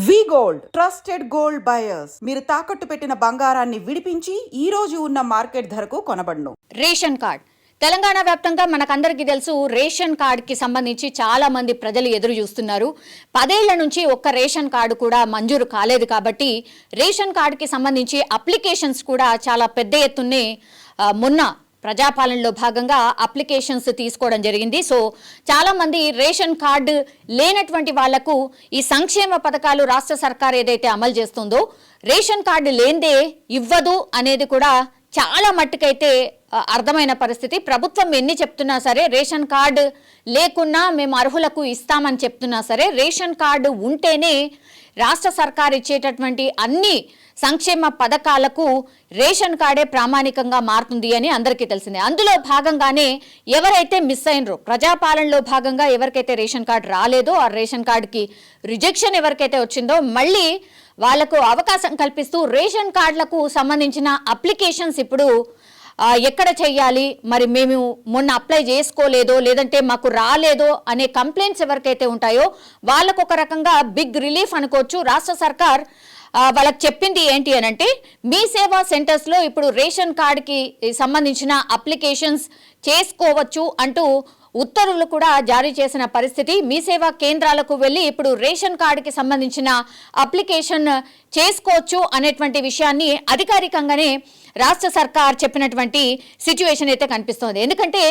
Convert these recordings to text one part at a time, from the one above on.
వి gold trusted gold buyers మీరు తాకట్టు పెట్టిన బంగారాన్ని విడిపించి ఈ రోజు ఉన్న మార్కెట్ ధరకు కొనబడును. రేషన్ కార్డ్ తెలంగాణ వ్యాప్తంగా మనకందరికీ తెలుసు. రేషన్ కార్డుకి సంబంధించి చాలా మంది ప్రజలు ఎదురు చూస్తున్నారు. 10 ఏళ్ల నుంచి ఒక్క రేషన్ కార్డు కూడా మంజూరు కాలేదు కాబట్టి రేషన్ కార్డుకి సంబంధించి అప్లికేషన్స్ కూడా చాలా పెద్ద ఎత్తునే మొన్న ప్రజాపాలనలో భాగంగా అప్లికేషన్స్ తీసుకోవడం జరిగింది. సో చాలా మంది రేషన్ కార్డు లేనటువంటి వాళ్లకు ఈ సంక్షేమ పథకాలు రాష్ట్ర సర్కార్ ఏదైతే అమలు చేస్తుందో రేషన్ కార్డు లేందే ఇవ్వదు అనేది కూడా చాలా మట్టుకైతే అర్థమైన పరిస్థితి. ప్రభుత్వం ఎన్ని చెప్తున్నా సరే, రేషన్ కార్డు లేకున్నా మేము అర్హులకు ఇస్తామని చెప్తున్నా సరే, రేషన్ కార్డు ఉంటేనే రాష్ట్ర సర్కార్ ఇచ్చేటటువంటి అన్ని సంక్షేమ పథకాలకు రేషన్ కార్డే ప్రామాణికంగా మారుతుంది అని అందరికీ తెలిసిందే. అందులో భాగంగానే ఎవరైతే మిస్ అయినరో, ప్రజాపాలనలో భాగంగా ఎవరికైతే రేషన్ కార్డు రాలేదో, ఆ రేషన్ కార్డుకి రిజెక్షన్ ఎవరికైతే వచ్చిందో మళ్ళీ వాళ్లకు అవకాశం కల్పిస్తూ రేషన్ కార్డులకు సంబంధించిన అప్లికేషన్స్ ఇప్పుడు ఎక్కడ చెయ్యాలి, మరి మేము మొన్న అప్లై చేసుకోలేదో లేదంటే మాకు రాలేదో అనే కంప్లైంట్స్ ఎవరికైతే ఉంటాయో వాళ్ళకు ఒక రకంగా బిగ్ రిలీఫ్ అనుకోవచ్చు. రాష్ట్ర సర్కార్ వాళ్ళకి చెప్పింది ఏంటి అని అంటే, మీ సేవా సెంటర్స్లో ఇప్పుడు రేషన్ కార్డుకి సంబంధించిన అప్లికేషన్స్ చేసుకోవచ్చు అంటూ ఉత్తర్వులు కూడా జారీ చేసిన పరిస్థితి. మీ సేవా కేంద్రాలకు వెళ్ళి ఇప్పుడు రేషన్ కార్డుకి సంబంధించిన అప్లికేషన్ చేసుకోవచ్చు అనేటువంటి విషయాన్ని అధికారికంగానే రాష్ట్ర సర్కార్ చెప్పినటువంటి సిచ్యువేషన్ అయితే కనిపిస్తోంది. ఎందుకంటే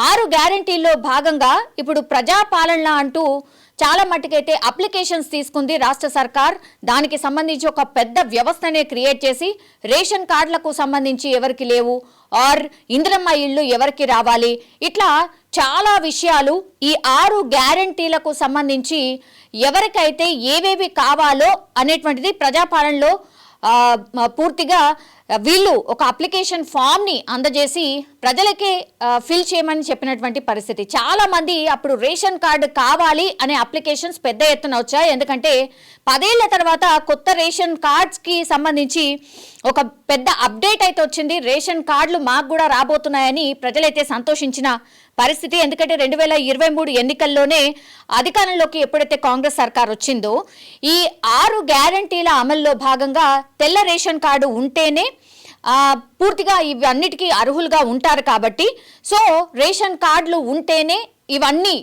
6 గ్యారంటీల్లో భాగంగా ఇప్పుడు ప్రజాపాలన అంటూ చాలా మట్టుకైతే అప్లికేషన్స్ తీసుకుంది రాష్ట్ర సర్కార్. దానికి సంబంధించి ఒక పెద్ద వ్యవస్థనే క్రియేట్ చేసి రేషన్ కార్డులకు సంబంధించి ఎవరికి లేవు, ఆర్ ఇందిరమ్మ ఇళ్ళు ఎవరికి రావాలి, ఇట్లా చాలా విషయాలు ఈ 6 గ్యారంటీలకు సంబంధించి ఎవరికైతే ఏవేవి కావాలో అనేటువంటిది ప్రజాపాలనలో పూర్తిగా వీళ్ళు ఒక అప్లికేషన్ ఫామ్ని అందజేసి ప్రజలకే ఫిల్ చేయమని చెప్పినటువంటి పరిస్థితి. చాలా మంది అప్పుడు రేషన్ కార్డు కావాలి అనే అప్లికేషన్స్ పెద్ద ఎత్తున వచ్చాయి. ఎందుకంటే 10 ఏళ్ల తర్వాత కొత్త రేషన్ కార్డ్స్కి సంబంధించి ఒక పెద్ద అప్డేట్ అయితే వచ్చింది. రేషన్ కార్డులు మాకు కూడా రాబోతున్నాయని ప్రజలైతే సంతోషించిన పరిస్థితి. ఎందుకంటే 2023 ఎన్నికల్లోనే అధికారంలోకి ఎప్పుడైతే కాంగ్రెస్ సర్కార్ వచ్చిందో ఈ 6 గ్యారంటీల అమల్లో భాగంగా తెల్ల రేషన్ కార్డు ఉంటేనే పూర్తిగా ఇవన్నిటికీ అర్హులుగా ఉంటారు కాబట్టి, సో రేషన్ కార్డులు ఉంటేనే ఇవన్నీ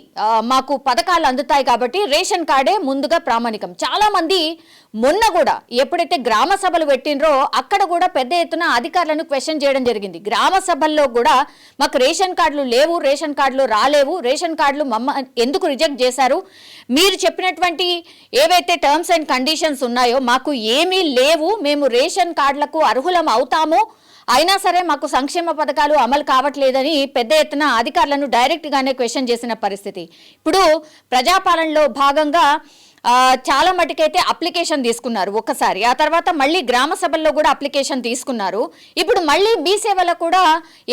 మాకు పథకాలు అందుతాయి కాబట్టి రేషన్ కార్డే ముందుగా ప్రామాణికం. చాలా మంది మొన్న కూడా ఎప్పుడైతే గ్రామ సభలు పెట్టినరో అక్కడ కూడా పెద్ద ఎత్తున అధికారులను క్వశ్చన్ చేయడం జరిగింది. గ్రామ సభల్లో కూడా మాకు రేషన్ కార్డులు లేవు, రేషన్ కార్డులు రాలేవు, రేషన్ కార్డులు ఎందుకు రిజెక్ట్ చేశారు, మీరు చెప్పినటువంటి ఏవైతే టర్మ్స్ అండ్ కండిషన్స్ ఉన్నాయో మాకు ఏమీ లేవు, మేము రేషన్ కార్డులకు అర్హులం అవుతాము, అయినా సరే మాకు సంక్షేమ పథకాలు అమలు కావట్లేదని పెద్ద ఎత్తున అధికారులను డైరెక్ట్ గానే క్వశ్చన్ చేసిన పరిస్థితి. ఇప్పుడు ప్రజాపాలనలో భాగంగా చాలా మటుకైతే అప్లికేషన్ తీసుకున్నారు ఒక్కసారి, ఆ తర్వాత మళ్ళీ గ్రామ సభల్లో కూడా అప్లికేషన్ తీసుకున్నారు. ఇప్పుడు మళ్ళీ మీ సేవలో కూడా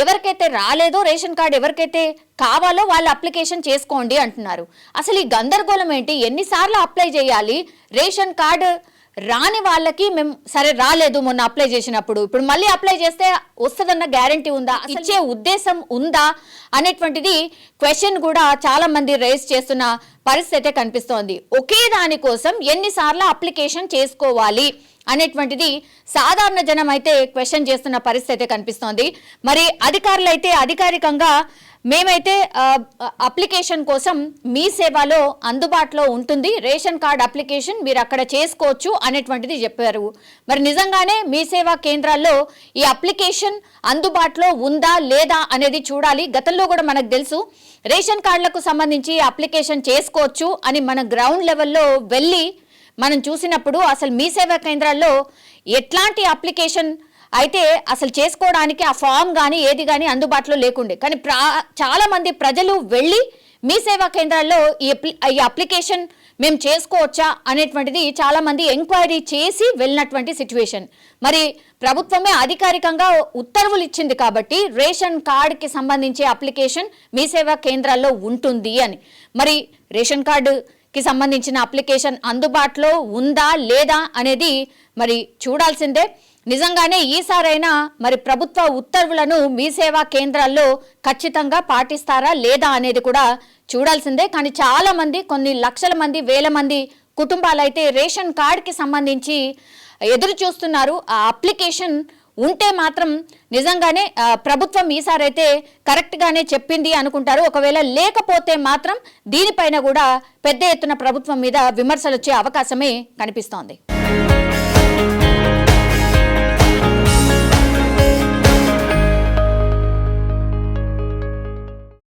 ఎవరికైతే రాలేదో రేషన్ కార్డు ఎవరికైతే కావాలో వాళ్ళు అప్లికేషన్ చేసుకోండి అంటున్నారు. అసలు ఈ గందరగోళం ఏంటి? ఎన్నిసార్లు అప్లై చేయాలి? రేషన్ కార్డు రాని వాళ్ళకి మేము సరే రాలేదు మొన్న అప్లై చేసినప్పుడు, ఇప్పుడు మళ్ళీ అప్లై చేస్తే వస్తుందన్న గ్యారంటీ ఉందా, ఇచ్చే ఉద్దేశం ఉందా అనేటువంటిది క్వశ్చన్ కూడా చాలా మంది రైజ్ చేస్తున్న పరిస్థితి కనిపిస్తోంది. ఒకే దానికోసం ఎన్నిసార్లు అప్లికేషన్ చేసుకోవాలి అనేటువంటిది సాధారణ జనం అయితే క్వశ్చన్ చేస్తున్న పరిస్థితి కనిపిస్తోంది. మరి అధికారులు అయితే అధికారికంగా మేమైతే అప్లికేషన్ కోసం మీ సేవలో అందుబాటులో ఉంటుంది, రేషన్ కార్డ్ అప్లికేషన్ మీరు అక్కడ చేసుకోవచ్చు అనేటువంటిది చెప్పారు. మరి నిజంగానే మీ సేవా కేంద్రాల్లో ఈ అప్లికేషన్ అందుబాటులో ఉందా లేదా అనేది చూడాలి. గతంలో కూడా మనకు తెలుసు రేషన్ కార్డులకు సంబంధించి అప్లికేషన్ చేసుకోవచ్చు అని మన గ్రౌండ్ లెవెల్లో వెళ్ళి మనం చూసినప్పుడు అసలు మీ సేవా కేంద్రాల్లో ఎట్లాంటి అప్లికేషన్ అయితే అసలు చేసుకోవడానికి ఆ ఫామ్ కానీ ఏది కానీ అందుబాటులో లేకుండే. కానీ చాలా మంది ప్రజలు వెళ్ళి మీ సేవా కేంద్రాల్లో ఈ అప్లికేషన్ మేము చేసుకోవచ్చా అనేటువంటిది చాలా మంది ఎంక్వైరీ చేసి వెళ్ళినటువంటి సిచ్యువేషన్. మరి ప్రభుత్వమే అధికారికంగా ఉత్తర్వులు ఇచ్చింది కాబట్టి రేషన్ కార్డుకి సంబంధించి అప్లికేషన్ మీ సేవా కేంద్రాల్లో ఉంటుంది అని. మరి రేషన్ కార్డుకి సంబంధించిన అప్లికేషన్ అందుబాటులో ఉందా లేదా అనేది మరి చూడాల్సిందే. నిజంగానే ఈసారైనా మరి ప్రభుత్వ ఉత్తర్వులను మీ సేవా కేంద్రాల్లో ఖచ్చితంగా పాటిస్తారా లేదా అనేది కూడా చూడాల్సిందే. కానీ చాలా మంది, కొన్ని లక్షల మంది, వేల మంది కుటుంబాలైతే రేషన్ కార్డుకి సంబంధించి ఎదురు చూస్తున్నారు. ఆ అప్లికేషన్ ఉంటే మాత్రం నిజంగానే ప్రభుత్వం ఈసారైతే కరెక్ట్గానే చెప్పింది అనుకుంటారు. ఒకవేళ లేకపోతే మాత్రం దీనిపైన కూడా పెద్ద ఎత్తున ప్రభుత్వం మీద విమర్శలు వచ్చే అవకాశమే కనిపిస్తోంది.